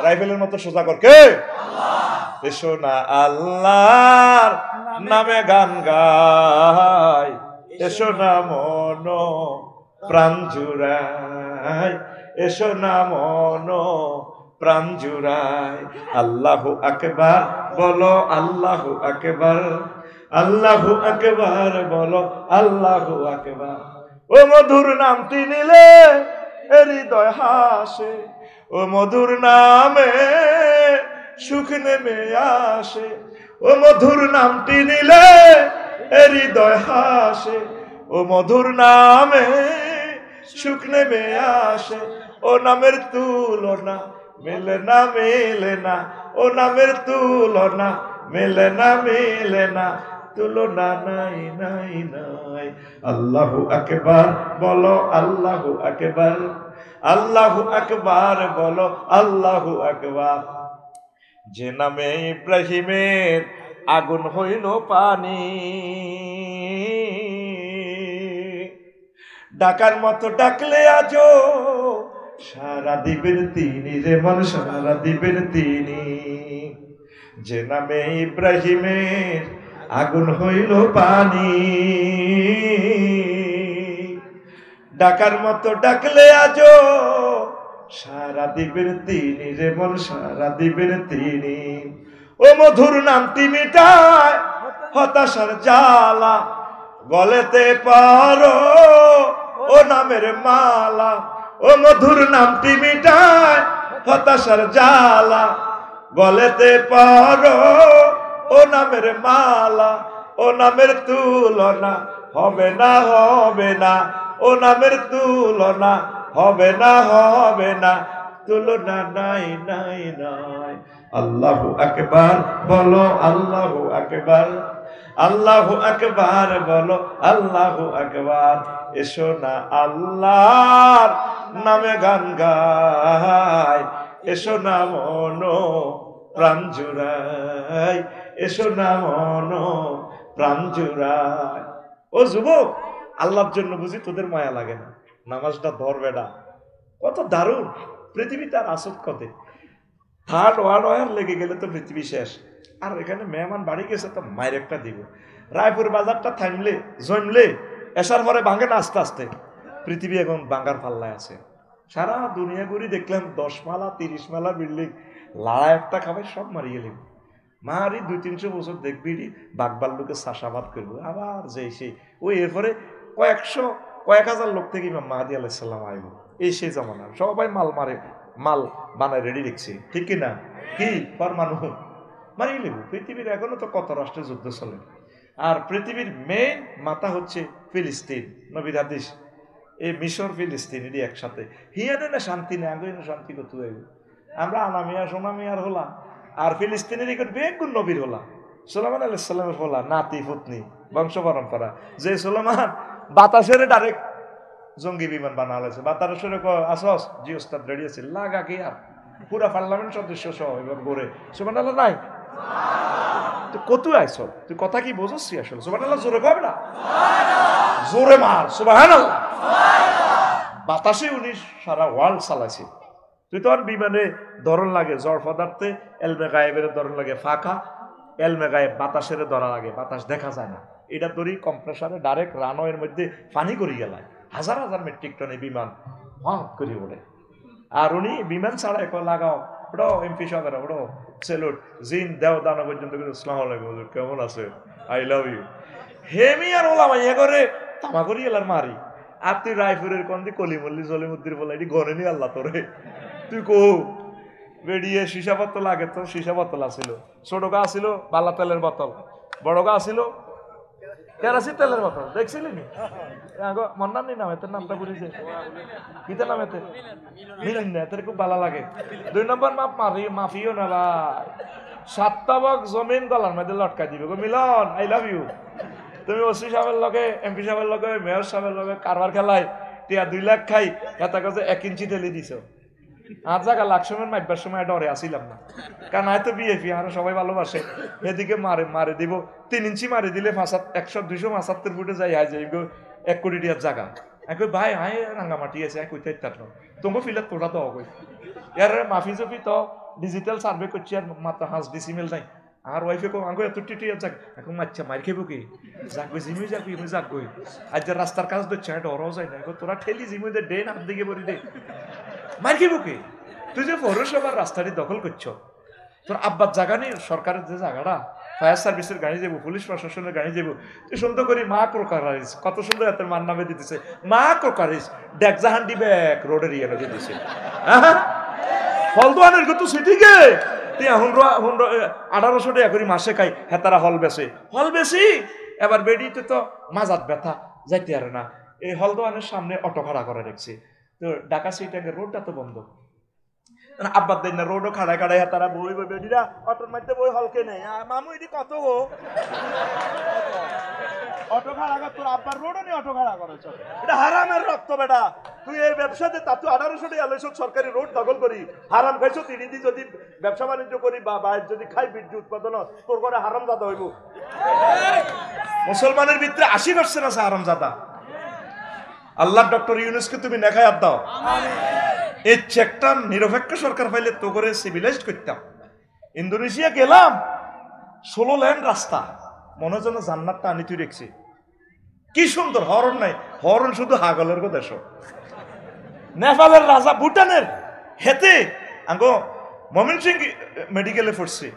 রাইফেলের মতো সোজা কর কে? এসো না আল্লাহর নামে গান গাই, এসো না মন প্রাণ জুড়াই, এসো না মন প্রাণ জুড়াই। আল্লাহু আকবার বলো, আল্লাহু আকবার, আল্লাহু আকবার বলো, আল্লাহু আকবার। ও মধুর নামটি নিলে হৃদয় হাসে, ও মধুর নামে সুখ নেমে আসে, ও মধুর নামটি নিলে হৃদয় হাসে, ও মধুর নামে সুখ নেমে আসে, ও নামের তুলনা মেলে না মেলে না, ও নামের তুলনা মেলে না মেলে না, তুলনা নাই নাই নাই। আল্লাহু আকবার বলো, আল্লাহু আকবার, আল্লাহু আকবার বলো, আল্লাহু আকবার। যে নামে ইব্রাহিমের আগুন হইল পানি, ডাকার মতো ডাকলে আজো সারা দিবেন তিনি, রে মন সারা দিবেন তিনি। যে নামে ইব্রাহিমের আগুন হইল পানি, ডাকার মতো ডাকলে আজো সারা দিবেন তিনি, রে মন সারা দিবেন তিনি। ও মধুর নামটি মিটায় হতাশার জ্বালা, গলেতে পারো ও নামের মালা, ও মধুর নামটি মিটায় হতাশার জ্বালা, গলেতে পারো ও নামের মালা, ও নামের তুলনা হবে না হবে না, ও নামের তুলনা হবে না হবে না, তুলনা নাই নাই নাই। আল্লাহু আকবার বলো, আল্লাহু আকবার, আল্লাহু আকবার বলো, আল্লাহু আকবার। এসো না আল্লাহর নামে গান গাই, এসো না মন প্রাণ জুড়াই, এসো না মন প্রাণ জুড়াই। ও যুবক, আল্লাহর জন্য বুঝি তোদের মায়া লাগে না? নামাজটা ধরবে না, কত দারুণ পৃথিবীতে আর আসত কতে। থার্ড ওয়ার্ল্ড ওয়ার লেগে গেলে তো পৃথিবী শেষ। আর এখানে মেহমান বাড়ি গেছে তো মায়ের একটা দিব। রায়পুর বাজারটা থামলে জমলে এসার পরে ভাঙে না আস্তে আস্তে। পৃথিবী এখন ভাঙ্গার পাল্লায় আছে। সারা দুনিয়া ঘুরি দেখলাম 10 মালা 30 মালা বিল্ডিং, লাড়া একটা খাবার সব মারিয়ে গেলাম। মারি 200-300 বছর দেখবি বাঘবার লোকে চাষাবাদ করবো আবার যে সেই ওই। এরপরে কয়েক হাজার লোক থেকে ইমাম মাহাদি আলাইহিস সালাম আইব। এই সেই জামানা সবাই মাল মারে, মাল বানায় রেডি রেখছি, ঠিক কিনা? কি পরমাণু মারিয়ে নেব। পৃথিবীর এখনো তো কত রাষ্ট্রের যুদ্ধ চলে। আর পৃথিবীর মেইন মাথা হচ্ছে ফিলিস্তিন। নবীর হাদিস, এই মিশর ফিলিস্তিন এটি একসাথে। হিয়ানে না শান্তি নেই, আগে না শান্তি করতে হইব। আমরা আনামিয়া সোনামিয়ার হলা, আর ফিলিস্তিনের এখানে বেগুন নবীর হলা, সুলাইমান আলাইহিস সালামের হলা, নাতি পুতনি বংশ পরম্পরা। যে সুলাইমান বাতাসের ডাইরেক্ট জঙ্গি বিমান বানালেছে, বাতাসের আসস জি ওস্তাদ রেডি আছে, লাগা কি আর পুরা পার্লামেন্ট সদস্য সহ এবার গড়ে। সুবহানাল্লাহ নাই? তুই কত আইস, তুই কথা কি বোঝছি আসলে? সুবহানাল্লাহ জোরে কবে না, জোরে মার সুবহানাল্লাহ। বাতাসে উনি সারা ওয়ার্ল্ড চালাইছে। তুই তো আর বিমানে ধরন লাগে জড় পদার্থে, এলমে গায়েবের ধরন লাগে ফাঁকা, এলমে গায়েব বাতাসের ধরা লাগে, বাতাস দেখা যায় না। এটা ধরি কম্প্রেসারে ডাইরেক্ট রানওয়ের মধ্যে পানি করি গেলায়, হাজার হাজার মেট্রিক টনে বিমান হট করি ওড়ে। আর উনি বিমান ছাড়া এখন লাগাও ওটাও এমপি সাহেবের ওটাও সেলুট জিন দেও দানা পর্যন্ত আসসালামু আলাইকুম কেমন আছে, আই লাভ ইউ হেমি। আর ওলা মাইয়া করে তামা করি এলার মারি। আর তুই রায়পুরের কন্দি কলিমল্লি জলিমুদ্দির বলে এটি গনে নি আল্লাহ তোরে। তুই কো বেরিয়ে সীসা বোতল, আগে তো সীসা বোতল আসিল, ছোট গা আসিল বালা তেলের বোতল, বড় গা আসিল কেরাসিন তেলের বোতল। দেখছিলি নি মন্নার নি নাম, এতের নামটা বুঝেছে কিতে নাম, এতে মিলিন না, এতের খুব ভালো লাগে। 2 নম্বর মাপ মাফিও না ভাই, 7টা বক জমিন গলার মধ্যে লটকাই দিবে। মিলন আই লাভ ইউ। তুমি ওসি সাহেবের লগে, এমপি সাহেবের লগে, মেয়র সাহেবের লগে কারবার খেলায় টিয়া 2 লাখ খাই, এটা কাছে 1 ইঞ্চি ঠেলে দিছ। আর জায়গা লাখ সময় মাইবার সময় ডরে আসিলাম না, কারণ হয়তো বিএপি আর সবাই ভালোবাসে। এদিকে মারে দিব 3 ইঞ্চি মারি দিলে 100-275 ফুটে যাই আই যাই 1 কোটি টিয়ার জায়গা। এক ভাই হাই রাঙ্গামাটি আছে কইতে তোমার ফিলার তোরা তো কই ইয়ার মাফি জফি তো ডিজিটাল সার্ভে করছি আর মাত্র 5 ডিসিমেল নাই। আর ওয়াইফে কো আঙ্গো এত টিটি যাক এখন মাচ্চা মার খেবো কি যাক কই জিমি যাক আমি যাক কই আজ যে রাস্তার কাজ দচ্ছে এটা ডরও যায় না, তোরা ঠেলি জিমি দে ডে না দিকে বলি দে মার খেবো কি। তুই যে পৌরসভার রাস্তাটি দখল করছো, তোর আব্বার জায়গা নেই, সরকারের যে জায়গাটা ফায়ার সার্ভিসের গাড়ি যাবো, পুলিশ প্রশাসনের গাড়ি যাবো, তুই সুন্দর করি মা ক্রোকারাইজ কত সুন্দর এত মান নামে দিতেছে মা ক্রোকারাইজ ডেকজাহান্ডি ব্যাগ রোডের ইয়ে দিতেছে। হলদোয়ানের কত সিটিকে 1800 টাকা করে মাসে খাই হেতারা হল বেশি এবার বেডিতে তো মাজাত ব্যথা যাইতে পারে না, এই হলদোয়ানের সামনে অটো ভাড়া করে রেখেছি। তো ঢাকা সিটিকে রোডটা তো বন্ধ, আব্বার দিন না রোডও খাড়ায় খাড়ায় তারা বই বেডিরা অটোর মধ্যে বই হলকে নেই। মামু এটি কত গো অটো খাড়া কর, তোর আব্বার রোডও নেই অটো খাড়া করেছ, এটা হারামের রক্ত বেটা। তুই এই ব্যবসাতে তা তুই 1800 টাকা লইছ সরকারি রোড দখল করি, হারাম খাইছো। তিনি যদি ব্যবসা বাণিজ্য করি বা বাইরে যদি খাই বিদ্যুৎ উৎপাদন, তোর ঘরে হারাম জাদা হইব। মুসলমানের ভিতরে 80% আছে হারাম জাদা। আল্লাহ ডক্টর ইউনূসকে তুমি নেখায়াত দাও, এই চেকটা নিরপেক্ষ সরকার পাইলে তো করে সিভিলাইজড করতাম। ইন্দোনেশিয়া গেলাম, 16 লেন রাস্তা, মনে যেন জান্নাতটা আনি তুই রেখছি। কি সুন্দর, হরণ নাই, হরণ শুধু হাগলের গো দেশ। নেপালের রাজা, ভুটানের হেতে আঙ্গো মমিন সিং মেডিকেলে পড়ছে,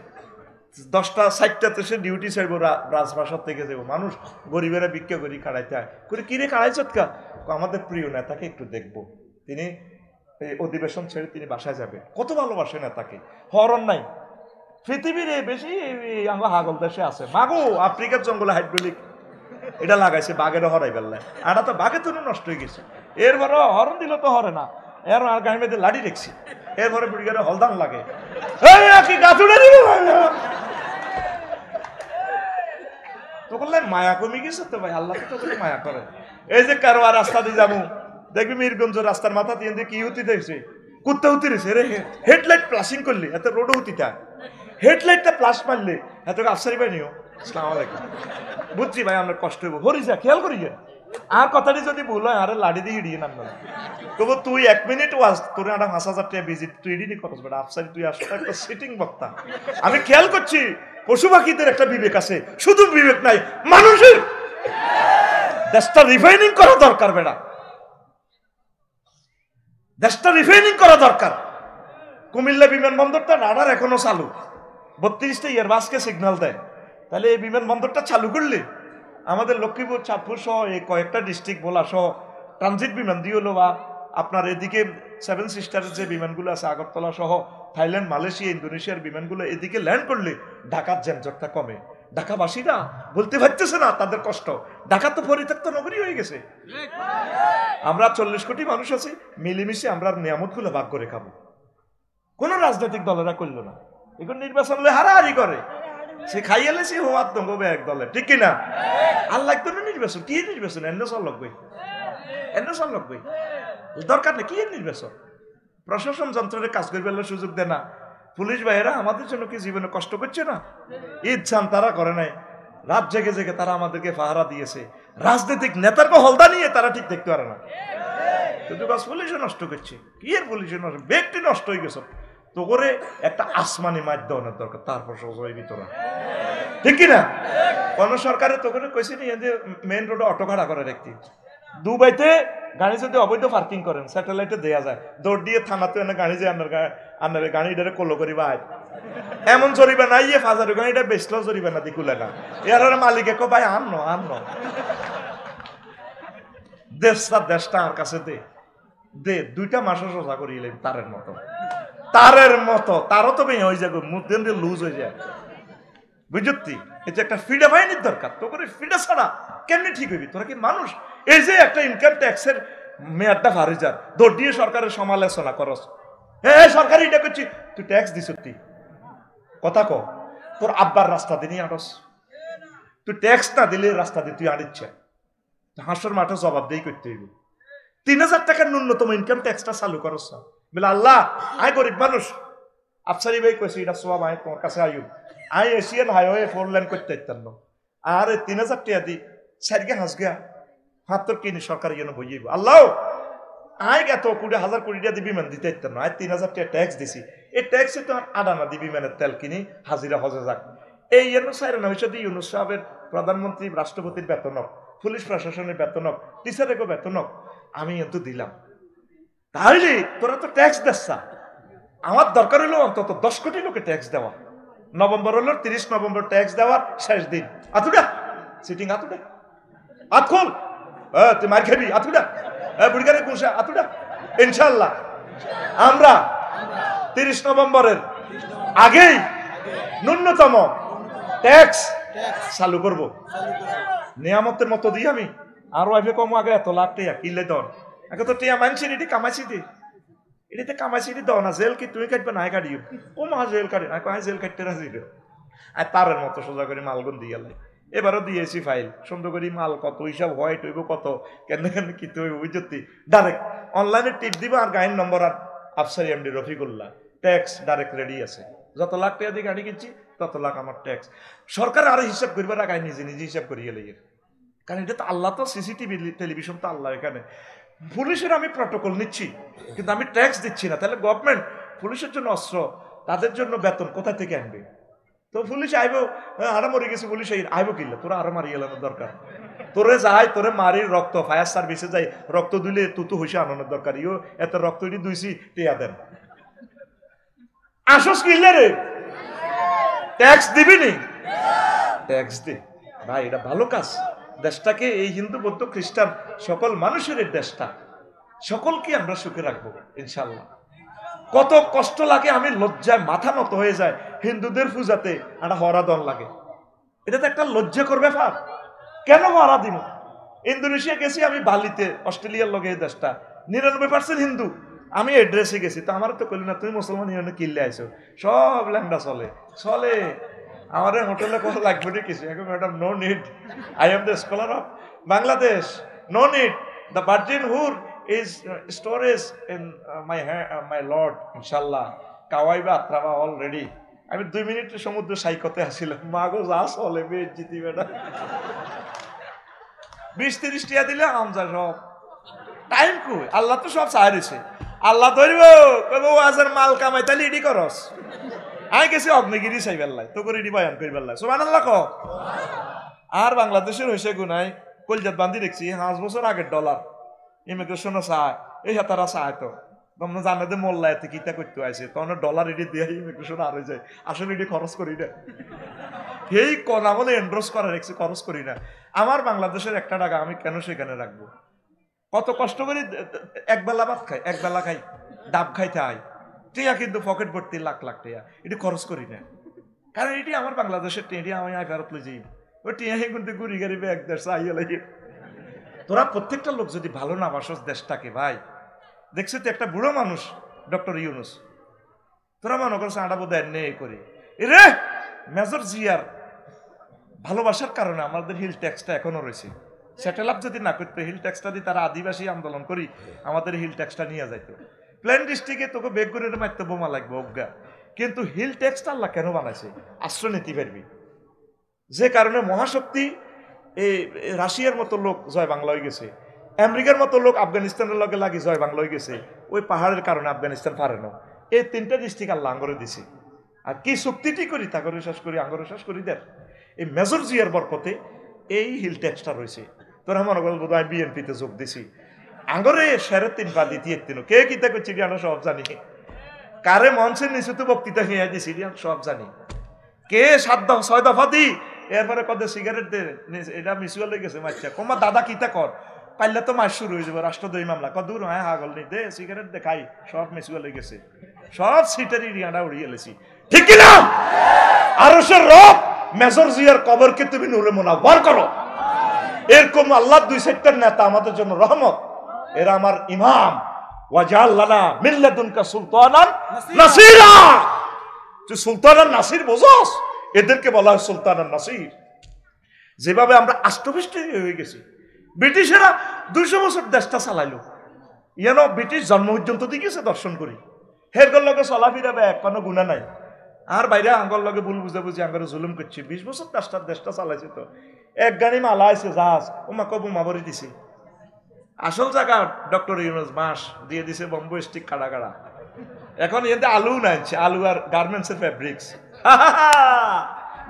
10টা 60টাতে সে ডিউটি চাইব, রাজভাষার থেকে যাবো। মানুষ গরিবেরা ভিক্ষা করি খাড়াইতে হয় করে, কিরে খাড়াইছত কা? আমাদের প্রিয় নেতাকে একটু দেখবো, তিনি অধিবেশন ছেড়ে তিনি বাসায় যাবে। কত ভালোবাসে নেতাকে, হরণ নাই। পৃথিবীর বেশি আমরা হাগল দেশে আছে। মাগো আফ্রিকার জঙ্গলে হাইড্রোলিক এটা লাগাইছে, বাঘেরও হরাই বেললে, আর তো বাঘে তো নষ্ট হয়ে গেছে। এরপরে হরণ দিল তো হরে না, এর আর গাড়ি মেয়েদের লাঠি রেখছি, এরপরে বুড়িগারে হলদান লাগে, কি গাছুড়ে দিল তো বললেন মায়া কমে গেছে তো ভাই, আল্লাহ তো বলে মায়া করে। এই যে কারোয়া রাস্তা দিয়ে যাবো, দেখবি মিরগঞ্জ রাস্তার মাথা দিয়ে কি হুতি দেখছে, কুত্তা হুতি রয়েছে রে, হেডলাইট প্লাসিং করলি এত রোডও হুতিটা, হেডলাইটটা প্লাস মারলে এত আফসারি ভাই নিও। আসসালামু আলাইকুম, বুঝছি ভাই আমরা কষ্ট হইব, হরিজা খেয়াল করি আর কথাটি যদি ভুল হয় আরে লাড়ি দিয়ে হিড়িয়ে নাম না। তবু তুই 1 মিনিট ওয়াজ, তোর একটা 5,000 টাকা ভিজিট তুই এডিটই করছ বেটা, আফসারি তুই আসলে একটা সিটিং বক্তা। আমি খেয়াল করছি পশু পাখিদের একটা বিবেক আছে, শুধু বিবেক নাই মানুষের। দেশটা রিফাইনিং করা দরকার বেটা, দেশটা রিফাইনিং করা দরকার। কুমিল্লা বিমানবন্দরটা রাডার এখনো চালু, 32টা এয়ারবাসকে সিগন্যাল দেয়। তাহলে এই বিমানবন্দরটা চালু করলে আমাদের লক্ষ্মীপুর, চাঁদপুর সহ এই কয়েকটা ডিস্ট্রিক্ট বলা সহ ট্রানজিট বিমান দিয়ে হলো, বা আপনার এদিকে 7 সিস্টারের যে বিমানগুলো আছে আগরতলা সহ থাইল্যান্ড, মালয়েশিয়া, ইন্দোনেশিয়ার বিমানগুলো এদিকে ল্যান্ড করলে ঢাকার জ্যামজটটা কমে। ঢাকাবাসীরা বলতে পারতেছে না তাদের কষ্ট, ঢাকা তো পরিত্যক্ত নগরী হয়ে গেছে। আমরা 40 কোটি মানুষ আছি, মিলেমিশে আমরা নিয়ামতগুলো ভাগ করে খাবো। কোন রাজনৈতিক দলেরা করলো না, এখন নির্বাচন হলে হারাহারি করে, সে খাইয়ালে সে হওয়ার দঙ্গবে এক দলে, ঠিক কিনা? আল্লাহ তো নির্বাচন, কি নির্বাচন? এনে চল লাগবে, দরকার নেই কি নির্বাচন? প্রশাসন যন্ত্রের কাজ করবে সুযোগ দেয় না। পুলিশ ভাইয়েরা আমাদের জন্য কি জীবনে কষ্ট করছে না? ইচ্ছান তারা করে নাই, রাত জেগে জেগে তারা আমাদেরকে পাহারা দিয়েছে। রাজনৈতিক নেতারকে হলদা নিয়ে তারা ঠিক দেখতে পারে না, কিন্তু কাজ পুলিশে নষ্ট করছে। কি এর পুলিশে নষ্ট, ব্যক্তি নষ্ট হয়ে গেছে। তো করে একটা আসমানি মাধ্যমের দরকার, তারপর সহজই ভিতরে, ঠিক কিনা? কোন সরকারে তো করে কইছে নি যে মেইন রোডে অটো ভাড়া করে রাখতে, দুবাইতে গাড়ি যদি অবৈধ পার্কিং করেন স্যাটেলাইটে দেয়া যায়, দৌড় দিয়ে থানাতে এনে গাড়ি যে আপনার গাড়িটারে কোলো করি ভাই, এমন জরিবে না ইয়ে 1000 গাড়িটা বেচলো জরিবে না দিকুলে না, এর মালিকে কো ভাই আনো দেশটা আর কাছে দে 2টা মাসও সোজা করিলে তারের মতো তারও তো মেয়ে হয়ে যাবে, মুখ দিয়ে লুজ হয়ে যায়, বুঝতি? এই যে একটা ফিডা বাহিনীর দরকার, তো করে ফিডা ছাড়া কেমনি ঠিক হইবি? তোরা কি মানুষ? এই যে একটা ইনকাম ট্যাক্সের মেয়াদটা ভারি যার, দৌড় দিয়ে সরকারের সমালোচনা করস, হ্যাঁ সরকার এটা করছি, তুই ট্যাক্স দিস, তুই কথা ক, তোর আব্বার রাস্তা দিয়ে আটস, তুই ট্যাক্স না দিলে রাস্তা দিয়ে তুই আনিচ্ছে, হাঁসের মাঠে জবাব দিয়ে করতে হইব। 3000 টাকার ন্যূনতম ইনকাম ট্যাক্সটা চালু করস না, বলে আল্লাহ আয় গরিব মানুষ, আফসারি ভাই কইছে এটা সব আয় তোমার কাছে আয়ুব, আয় এশিয়ান হাইওয়ে 4 লেন করতে ইত্যান্ন, আর 3000 টাকা দি সাইডকে হাঁস গিয়া হাত তোর কিনি সরকারি জন্য বইব, আল্লাহ আয় এত 20,000 কোটি টাকা দিবি বিমান দিতে ইত্যান্ন, আয় 3000 টাকা ট্যাক্স দিছি, এই ট্যাক্সে তো আডানা দিবি বিমানের তেল কিনি হাজিরা হজে যাক। এই জন্য সাইরানা হিসেবে ইউনূস সাহেবের প্রধানমন্ত্রী, রাষ্ট্রপতির বেতনক, পুলিশ প্রশাসনের বেতনক, টিচারেরও বেতনক আমি কিন্তু দিলাম, তাহলে তোরা তো ট্যাক্স দিচ্ছা, আমার দরকার হলো অন্তত 10 কোটি লোকে ট্যাক্স দেওয়া। নভেম্বর হলো 30 নভেম্বর ট্যাক্স দেওয়ার শেষ দিন, আতুডা সিটিং আতুডা আত খোল, তুই মার খাবি আতুডা, বুড়িগারে কুসা আতুডা। ইনশাল্লাহ আমরা 30 নভেম্বরের আগেই ন্যূনতম ট্যাক্স চালু করব। নিয়ামতের মতো দিই আমি আর ওয়াইফে কম আগে এত লাখ টিয়া কিনলে দন আগে তো টিয়া মানছি এটি কামাইছি দি এটিতে কামাইছি এটি দাও না জেল কি তুমি কাটবে না কাটিও ও মা জেল কাটে না জেল কাটতে রাজি আর তারের মতো সোজা করে মালগুন দিয়ে গেল। এবারও দিয়েছি ফাইল সুন্দর করে মাল কত হিসাব হয় টইব কত কেন কেন কি হইব বুঝতি ডাইরেক্ট অনলাইনে টিপ দিব আর গাড়ির নম্বর আর আফসারি MD Rafiqullah tax direct ready আছে। যত লাখ টাকা দিয়ে গাড়ি কিনছি তত লাখ আমার ট্যাক্স। সরকার আরো হিসাব করবার আগে নিজে নিজে হিসাব করিয়ে লেগে, কারণ এটা তো আল্লাহ তো সিসিটিভি টেলিভিশন তো আল্লাহ। এখানে পুলিশের আমি প্রটোকল নিচ্ছি কিন্তু আমি ট্যাক্স দিচ্ছি না, তাহলে গভর্নমেন্ট পুলিশের জন্য অস্ত্র তাদের জন্য বেতন কোথা থেকে আনবে? তো পুলিশ আইব আরো মরে গেছে পুলিশ আইব কিনলে তোরা আরো মারি গেলানোর দরকার, তোরে যাই তোরে মারির রক্ত ফায়ার সার্ভিসে যাই রক্ত দিলে তুতু হইসে আনানোর দরকার। ইও এত রক্ত এটি দুইছি টিয়া দেন আসস কিনলে রে ট্যাক্স দিবি নি ট্যাক্স দে ভাই, এটা ভালো কাজ। দেশটাকে এই হিন্দু বৌদ্ধ খ্রিস্টান সকল মানুষের দেশটা সকলকে আমরা সুখে রাখবো ইনশাল্লাহ। কত কষ্ট লাগে, আমি লজ্জায় মাথা নত হয়ে যায় হিন্দুদের পূজাতে একটা হরা দন লাগে। এটা তো একটা লজ্জাকর ব্যাপার, কেন হরা দিব? ইন্দোনেশিয়া গেছি আমি বালিতে, অস্ট্রেলিয়ার লগে এই দেশটা 99% হিন্দু, আমি এড্রেসে গেছি তো আমার তো কইল না তুমি মুসলমান ইউনে কিনলে আইছো, সব ল্যাংডা চলে চলে আমার হোটেলে কত লাগবে না কিছু। এখন madam no need, I am the scholar of Bangladesh, no need, the virgin হুর is storage in my lord inshallah kawaiba atrava already. আমি 2 মিনিটের সমুদ্র সাইকতে আসিলাম, মাগো যা চলে বেজ্জিতি বেটা 20-30 টাকা দিলে আমজা সব টাইম কই। আল্লাহ তো সব চাইছে, আল্লাহ ধরব কইবো আজার মাল কামাই তালি এডি করস। আই গেছে অগ্নিগিরি চাইবেল্লাই তো করে এডি বয়ান কইবেল্লাই সুবহানাল্লাহ কও। আর বাংলাদেশের হইছে গুনাই কলজাত বান্ধি দেখছি 5 বছর আগের ডলার ইমিগ্রেশনও চায়, এই হাতারা চায় তো তোমরা জানো যে মোল্লা এতে কিতা করতে আছে তখন ডলার এটি দিয়ে ইমিগ্রেশন আর হয়ে যায়, আসলে এটি খরচ করি না এই কনা বলে এন্ড্রোস করা রেখেছি খরচ করি না। আমার বাংলাদেশের 1 টাকা আমি কেন সেখানে রাখবো? কত কষ্ট করি একবেলা ভাত খাই, একবেলা খাই ডাব খাইতে আই টিয়া, কিন্তু পকেট ভর্তি লাখ লাখ টিয়া এটি খরচ করি না, কারণ এটি আমার বাংলাদেশের টিয়া আমি ফেরত লই যাই ওই টিয়া কিন্তু গুড়ি গাড়ি এক দেশ আইয়া লাগে। তোরা প্রত্যেকটা লোক যদি ভালো না বাসস দেশটাকে ভাই, দেখছি তো একটা বুড়ো মানুষ ডক্টর ইউনুস, তোরা মনে করছে আডা বোধ নেই করি রে মেজর জিয়ার ভালোবাসার কারণে আমাদের হিল ট্যাক্সটা এখনো রয়েছে। সেটেল আপ যদি না করতে হিল ট্যাক্সটা দিয়ে তারা আদিবাসী আন্দোলন করি আমাদের হিল ট্যাক্সটা নিয়ে যাইতো। প্লেন ডিস্ট্রিক্টে তোকে বেগুনের মারতে বোমা লাগবে অজ্ঞা, কিন্তু হিল ট্যাক্সটা আল্লাহ কেন বানাইছে? আশ্রয়নীতি পারবি, যে কারণে মহাশক্তি এই রাশিয়ার মতো লোক জয় বাংলা হয়ে গেছে, আমেরিকার মতো লোক আফগানিস্তানের লগে লাগি জয় বাংলা হয়ে গেছে, ওই পাহাড়ের কারণে আফগানিস্তান পারে না। এই 3টা ডিস্ট্রিক্ট আল্লাহ আঙ্গরে দিছে। আর কি চুক্তিটি করি তা করে শেষ করি আঙ্গরে শেষ করি দেখ এই মেজর জিয়ার বরকতে এই হিল ট্যাক্সটা রয়েছে। তোরা মনে কর বোধ হয় বিএনপিতে যোগ দিছি আঙ্গরে 3.5 পা দিতে কে কিতা করছি আমরা সব জানি, কারে মঞ্চের নিচে তো বক্তৃতা নিয়ে দিছি সব জানি, কে 6 দফা দি এরপরে কত সিগারেট দে এটা মিসুয়াল হয়ে গেছে মাচ্ছা কমা দাদা কিতা কর পাইলে তো মাস শুরু হয়ে যাবে রাষ্ট্রদ্রোহী মামলা কদূর হ্যাঁ হাগল নেই দে সিগারেট দে খাই সব মিসুয়াল হয়ে গেছে, সব সিটারি রিয়ানা উড়িয়ে এলেছি ঠিক কিনা? আরশের রব মেজর জিয়ার কবরকে তুমি নূরে মুনাওয়ার করো। এরকম আল্লাহ 2 নেতা আমাদের জন্য রহমত, এরা আমার ইমাম। ওয়াজাল লানা মিন লাদুনকা সুলতানান নাসিরা, তুই সুলতানান নাসির বোঝস? এদেরকে বলা হয় সুলতানান নাসির। যেভাবে আমরা আষ্টপৃষ্ঠ হয়ে গেছি, ব্রিটিশেরা 200 বছর দেশটা চালাইলো, ব্রিটিশ জন্ম পর্যন্ত দিকেছে দর্শন করি হেরগর লগে চলাফিরা ব্যাগ কোনো গুণা নাই, আর বাইরে আঙ্গর লগে ভুল বুঝে বুঝি আঙ্গরে জুলুম করছি। 20 বছর দেশটা চালাইছে তো এক গাড়ি মালা আছে জাহাজ ওমা কবু মাবরি দিছে। আসল জায়গা ডক্টর ইউনুস বাঁশ দিয়ে দিছে বম্বু স্টিক কাড়া কাড়া, এখন এতে আলু নাইছে আলু আর গার্মেন্টসের ফ্যাব্রিক্স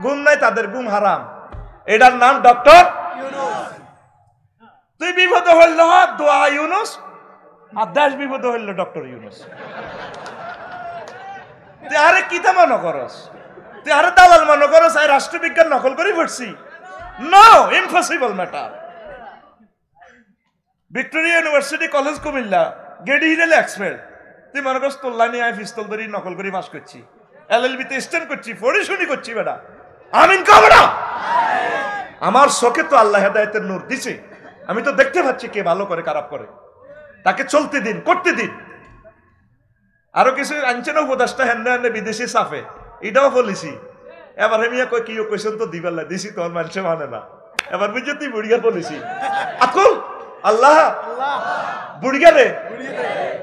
গুম নাই তাদের, গুম হারাম। এটার নাম ডক্টর ইউনুস। তুই বিপদ হইল দোয়া ইউনুস, আর দেশ বিপদ হইল ডক্টর ইউনুস। তুই আরে কিতা মনে করস? তুই আরে দালাল মনে করস? আর রাষ্ট্রবিজ্ঞান নকল করে পড়ছি? No, impossible matter. Victoria university college Comilla গেডি হিরেল এক্সপেল তুই মনে করছ তোর লাইনে আমি পিস্তল ধরি নকল করে পাস করছি, LLB তে স্ট্যান্ড করছি, পড়াশুনি করছি বেটা। আমিন কও বেটা। আমার চোখে তো আল্লাহ হেদায়েতের নূর দিছে, আমি তো দেখতে পাচ্ছি কে ভালো করে খারাপ করে, তাকে চলতে দিন, করতে দিন। আরো কিছু আনছে না উপদেশটা, হেন বিদেশি সাফে, এটাও বলেছি। এবার হেমিয়া কই কি কোয়েশন তো দিবার লাই দিছি, তোর মানুষে মানে না। এবার বুঝছো তুই বুড়িয়া বলেছি আকুল আল্লাহ বুড়িয়া রে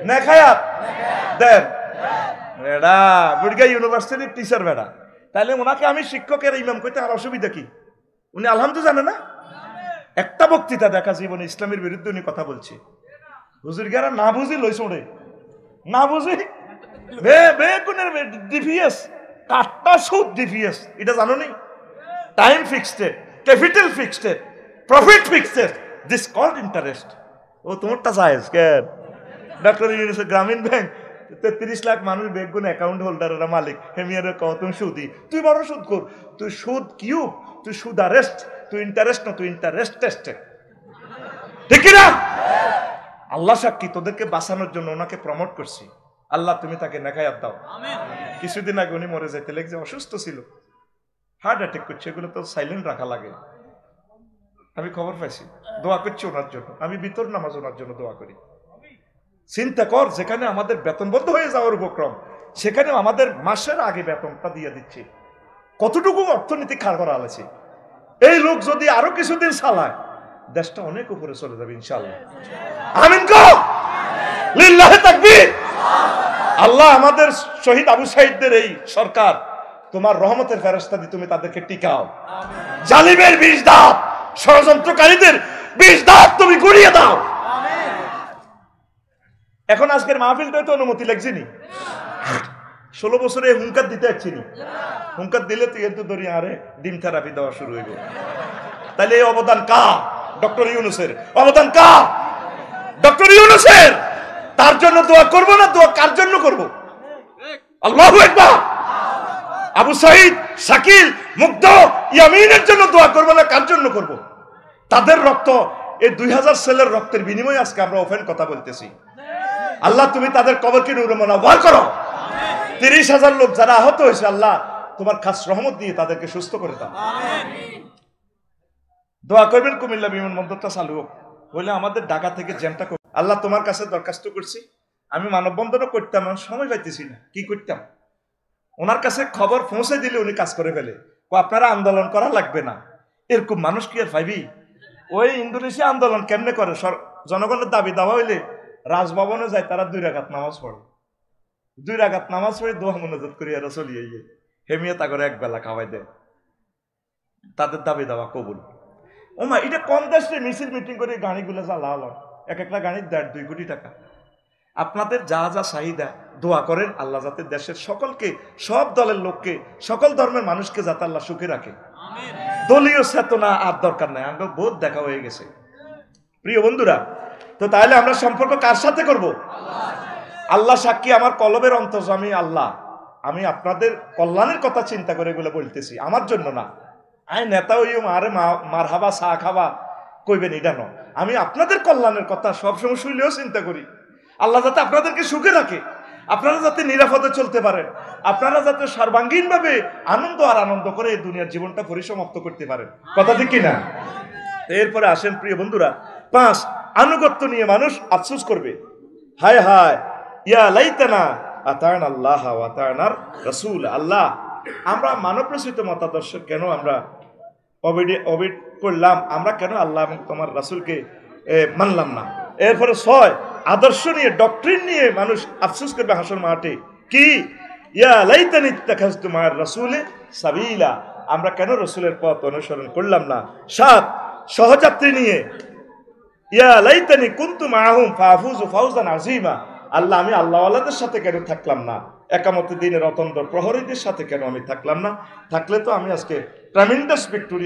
নেখায়াত দেন বেড়া, বুড়িয়া ইউনিভার্সিটির টিচার বেড়া। তাহলে ওনাকে আমি শিক্ষকের ইমাম কইতে আর অসুবিধা কি? উনি আলহামদুলিল্লাহ জানে না? একটা বক্তৃতা দেখা জীবনে ইসলামের বিরুদ্ধে উনি কথা বলছে, হুজুর গেরা না বুঝি লইছ রে, না বুঝি বেগুনের ডিভিএস কাটটা সুদ ডিভিএস, এটা জানো নি? Time fixed, capital fixed, profit fixed, this called interest. ও তোমারটা জায়েজ কেন? ডক্টর ইউনুস গ্রামীণ ব্যাংক 33 লাখ মানুষ বেগুন অ্যাকাউন্ট হোল্ডারেরা মালিক, হেমিয়ারে কও তুমি সুদি, তুই বড় সুদ কর, তুই সুদ কিউব, তুই সুদ আরেস্ট, তুই ইন্টারেস্ট না, তুই ইন্টারেস্ট টেস্টে, ঠিক না? আল্লাহ সাক্ষী, তোদেরকে বাঁচানোর জন্য ওনাকে প্রমোট করছি। আল্লাহ তুমি তাকে নেখায়াত দাও। কিছুদিন আগে উনি মরে যাইতে লেগেছে, অসুস্থ ছিল, হার্ট অ্যাটাক করছে, এগুলো তো সাইলেন্ট রাখা লাগে। আমি খবর পাইছি, দোয়া করছি ওনার জন্য, আমি ভিতর নামাজ ওনার জন্য দোয়া করি। চিন্তা কর, যেখানে আমাদের বেতন বন্ধ হয়ে যাওয়ার উপক্রম, সেখানে আমাদের মাসের আগে বেতনটা দিয়ে দিচ্ছে, কতটুকু অর্থনীতি খাড় করা আছে। এই লোক যদি আরো কিছুদিন চালায়, দেশটা অনেক উপরে চলে যাবে ইনশাআল্লাহ। আমিন কও, লিল্লাহি তাকবীর। আল্লাহ আমাদের শহীদ আবু সাঈদদের এই সরকার তোমার রহমতের ফেরেশতা দিয়ে তুমি তাদেরকে টিকাও। জালিমের বিষ দাও, ষড়যন্ত্রকারীদের বিষ দাও তুমি গুড়িয়ে দাও। এখন আজকের মাহফিলটাই তো অনুমতি লাগছেনি, 16 বছরে হুঙ্কার দিতে যাচ্ছিনি, হুঙ্কার দিলে তুই এত ধরি আরে ডিম থেরাপি দেওয়া শুরু হইব। তাহলে এই অবদান কার? ডক্টর ইউনূসের অবদান কার? ডক্টর ইউনূসের। তার জন্য দোয়া করব না, দোয়া কার জন্য করব? আল্লাহু আকবার। আবু সাঈদ, শাকিল, মুগ্ধ, ইয়ামিনের জন্য দোয়া করব না, কার জন্য করব? তাদের রক্ত, এই 2000 ছেলের রক্তের বিনিময়ে আজকে আমরা ওপেন কথা বলতেছি। আল্লাহ তুমি তাদের কবরকে নূরে মুনাওয়ার করো। 30,000 লোক যারা আহত হয়েছে, আল্লাহ তোমার খাস রহমত দিয়ে তাদেরকে সুস্থ করে দাও। দোয়া করবেন কুমিল্লা বিমানবন্দরটা চালু হোক, হইলে আমাদের ঢাকা থেকে জ্যামটা। আল্লাহ তোমার কাছে দরখাস্ত করছি, আমি মানববন্ধনও করতাম, সময় পাইতেছি না, কি করতাম? ওনার কাছে খবর পৌঁছে দিলে উনি কাজ করে ফেলে, আপনারা আন্দোলন করা লাগবে না। এরকম মানুষ কি আর পাইবি? ওই ইন্দোনেশিয়া আন্দোলন কেমনে করে, জনগণের দাবি দাওয়া হইলে রাজভবনে যায়, তারা 2 রাকাত নামাজ পড়ে, 2 রাকাত নামাজ পড়ে দোয়া মুনাজাত করে এরা চলিয়ে গিয়ে হেমিয়া তা করে 1 বেলা খাওয়াই দেয়, তাদের দাবি দাওয়া কবুল। ওমা এটা কম দেশে মিছিল মিটিং করে গাড়িগুলো জ্বালা, এক একটা গাড়ির 1.5-2 কোটি টাকা। আপনাদের যা যা চাহিদা দোয়া করেন, আল্লাহ যাতে দেশের সকলকে, সব দলের লোককে, সকল ধর্মের মানুষকে যাতে আল্লাহ সুখে রাখে। দলীয় চেতনা আর দরকার নাই, আমরা বোধ দেখা হয়ে গেছে। প্রিয় বন্ধুরা, তো তাহলে আমরা সম্পর্ক কার সাথে করব? আল্লাহ সাক্ষী, আমার কলবের অন্তর্যামী আল্লাহ, আমি আপনাদের কল্যাণের কথা চিন্তা করে এগুলো বলতেছি, আমার জন্য না। আই নেতা হইম আরে মার হাবা চা খাবা কইবেন, এটা নয়। আমি আপনাদের কল্যাণের কথা সবসময় শুনলেও চিন্তা করি। আল্লাহ যাতে আপনাদেরকে সুখে রাখে, আপনারা যাতে নিরাপদে চলতে পারেন, আপনারা যাতে সর্বাঙ্গীনভাবে আনন্দ আর আনন্দ করে এই দুনিয়ার জীবনটা পরিসমাপ্ত করতে পারেন। কথা ঠিক কিনা? এরপরে আসেন প্রিয় বন্ধুরা, 5 আনুগত্য নিয়ে মানুষ আফসোস করবে। হায় হায়, ইয়া লাইতানা আতানা আল্লাহ ওয়া আতানার রাসূল। আল্লাহ, আমরা মানব রচিত মতাদর্শ কেন আমরা অবিড করলাম, আমরা কেন আল্লাহ এবং তোমার রাসূলকে মানলাম না? এরপরে 6 আদর্শ নিয়ে, ডক্ট্রিন নিয়ে মানুষ আফসোস করবে হাসর মাঠে। কি? ইয়া লাইতানি ইত্তাখাযতু মা'আর রাসূলি সাবিলা, আমরা কেন রাসূলের পথ অনুসরণ করলাম না? 7 সহযাত্রী নিয়ে, ইয়া লাইতানি কুনতু মা'আহুম ফাফুযু ফাওজান আযীমা, আল্লাহ আমি আল্লাহওয়ালাদের সাথে কেন থাকলাম না? একামত দিনের অতন্দ্র প্রহরীদের সাথে কেন আমি থাকলাম না? থাকলে তো আমি আজকে ট্রামেন্ডাস ভিক্টোরি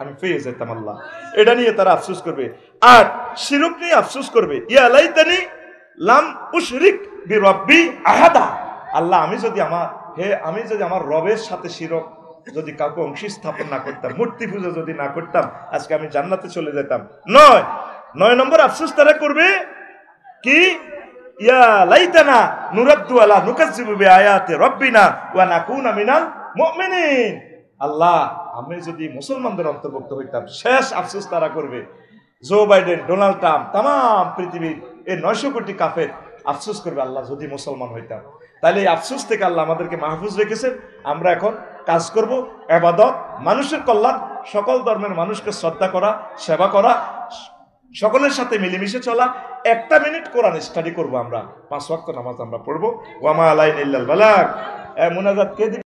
আমি পেয়ে যেতাম। আল্লাহ এটা নিয়ে তারা আফসোস করবে। 8 শিরক নিয়ে আফসোস করবে। ইয়া লাইতানি লাম উশরিক বিরব্বি আহাদা, আল্লাহ আমি যদি আমার রবের সাথে শিরক যদি কাউকে অংশী স্থাপন না করতাম, মূর্তি পূজা যদি না করতাম, আজকে আমি জান্নাতে চলে যেতাম। 9 নম্বর আফসোস তারা করবে কি? ইয়া লাইতানা নুরাদ্দু আলা নুকাজ্জিবু বিআয়াতি রাব্বিনা ওয়া নাকুনা মিনাল মুমিনিন। আল্লাহ, আমি যদি মুসলমানদের অন্তর্ভুক্ত হইতাম। শেষ আফসোস তারা করবে, জো বাইডেন, ডোনাল্ড ট্রাম্প, তাম পৃথিবীর এই 900 কোটি কাফের আফসোস করবে, আল্লাহ যদি মুসলমান হইতাম। তাহলে এই আফসোস থেকে আল্লাহ আমাদেরকে মাহফুজ রেখেছেন। আমরা এখন কাজ করব, ইবাদত, মানুষের কল্যাণ, সকল ধর্মের মানুষকে শ্রদ্ধা করা, সেবা করা, সকলের সাথে মিলেমিশে চলা। 1 মিনিট কোরআন স্টাডি করব আমরা, 5 ওয়াক্ত নামাজ আমরা পড়বো। ওয়ামা আলাইনা ইল্লাল বালাগ। মুনাজাত কে দিবে?